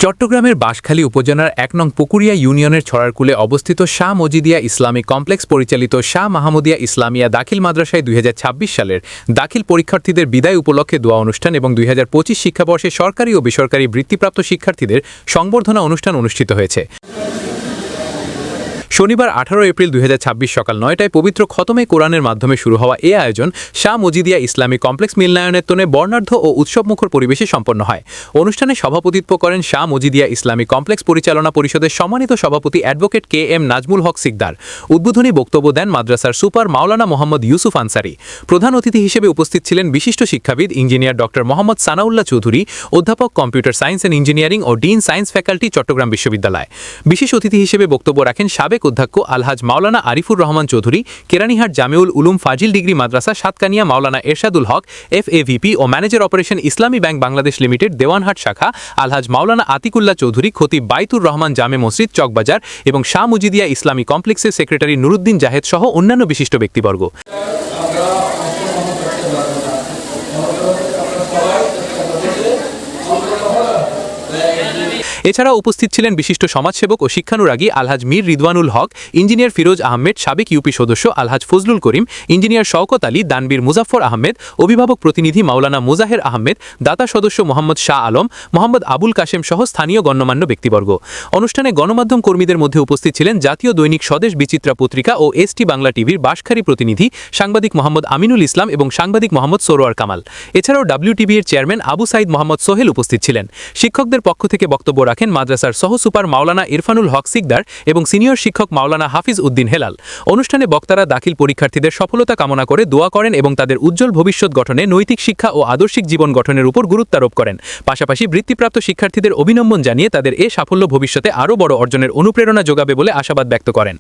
চট্টগ্রামের বাঁশখালী উপজেলার ১ নং পুকুরিয়া ইউনিয়নের ছড়ারকুলে অবস্থিত শাহ মজিদিয়া ইসলামিক কমপ্লেক্স পরিচালিত শাহ মাহমুদিয়া ইসলামিয়া দাখিল মাদ্রাসায় ২০২৬ সালের দাখিল পরীক্ষার্থীদের বিদায় উপলক্ষে দোয়া অনুষ্ঠান এবং ২০২৫ শিক্ষাবর্ষে সরকারি ও বেসরকারি বৃত্তিপ্রাপ্ত শিক্ষার্থীদের সংবর্ধনা অনুষ্ঠান অনুষ্ঠিত হয়েছে। শনিবার ১৮ এপ্রিল ২০২৬ সকাল ৯টায় পবিত্র খতমে কোরআনের মাধ্যমে শুরু হওয়া এ আয়োজন শাহ মজিদিয়া ইসলামিক কমপ্লেক্স মিলনায়নের তোনে বর্ণাঢ্য ও উৎসবমুখর পরিবেশে সম্পন্ন হয়। অনুষ্ঠানে সভাপতিত্ব করেন শাহ মজিদিয়া ইসলামিক কমপ্লেক্স পরিচালনা পরিষদের সম্মানিত সভাপতি advocate K M Nazmul Haque Sikder. উদ্বোধনী বক্তব্য দেন মাদ্রাসার সুপার মাওলানা মোহাম্মদ ইউসুফ আনসারি। প্রধান অতিথি হিসেবে উপস্থিত ছিলেন বিশিষ্ট শিক্ষাবিদ ইঞ্জিনিয়ার ডক্টর মোহাম্মদ সানাউল্লাহ চৌধুরী, অধ্যাপক কম্পিউটার সায়েন্স অ্যান্ড ইঞ্জিনিয়ারিং ও ডিন সায়েন্স ফ্যাকাল্টি, চট্টগ্রাম বিশ্ববিদ্যালয়। বিশেষ অতিথি হিসেবে বক্তব্য রাখেন সাবেক অধ্যক্ষ আলহাজ মাওলানা আরিফুর রহমান চৌধুরী, কেরানীহাট জামেউল উলুম ফাজিল ডিগ্রি মাদ্রাসা সাতকানিয়া, মাওলানা এরশাদুল হক FAVP ও manager operation Islami bank Bangladesh limited Dewanhat শাখা, আলহাজ মাওলানা আতিকুল্লাহ চৌধুরী, খতিব বাইতুর রহমান জামে মসজিদ চকবাজার এবং শাহ মুজিদিয়া ইসলামী কমপ্লেক্সের সেক্রেটারি নুরুদ্দিন জাহেদ সহ অন্যান্য বিশিষ্ট ব্যক্তিবর্গ। এছাড়াও উপস্থিত ছিলেন বিশিষ্ট সমাজসেবক ও শিক্ষানুরাগী আলহাজ মীর রিদওয়ানুল হক, ইঞ্জিনিয়ার ফিরোজ আহমেদ, সাবেক ইউপি সদস্য আলহাজ ফজলুল করিম, ইঞ্জিনিয়ার শওকত আলী, দানবীর মুজাফফর আহমেদ, অভিভাবক প্রতিনিধি মাওলানা মুজাহের আহমেদ, দাতা সদস্য মোহাম্মদ শাহ আলম, মোহাম্মদ আবুল কাশেম সহ স্থানীয় গণ্যমান্য ব্যক্তিবর্গ। অনুষ্ঠানে গণমাধ্যম কর্মীদের মধ্যে উপস্থিত ছিলেন জাতীয় দৈনিক স্বদেশ বিচিত্রা পত্রিকা ও ST বাংলা টিভির বাঁশখালী প্রতিনিধি সাংবাদিক মোহাম্মদ আমিনুল ইসলাম এবং সাংবাদিক মোহাম্মদ সরোয়ার কামাল। এছাড়াও WTV এর চেয়ারম্যান আবু সাইদ মোহাম্মদ সোহেল উপস্থিত ছিলেন। শিক্ষকদের পক্ষ থেকে বক্তব্য রাখেন মাদ্রাসার সহ সুপার মাওলানা ইরফানুল হক সিকদার এবং সিনিয়র শিক্ষক মাওলানা হাফিজ উদ্দিন হেলাল। অনুষ্ঠানে বক্তারা দাখিল পরীক্ষার্থীদের সফলতা কামনা করে দোয়া করেন এবং তাদের উজ্জ্বল ভবিষ্যৎ গঠনে নৈতিক শিক্ষা ও আদর্শিক জীবন গঠনের উপর গুরুত্বারোপ করেন। পাশাপাশি বৃত্তিপ্রাপ্ত শিক্ষার্থীদের অভিনন্দন জানিয়ে তাদের এ সাফল্য ভবিষ্যতে আরও বড় অর্জনের অনুপ্রেরণা যোগাবে বলে আশাবাদ ব্যক্ত করেন।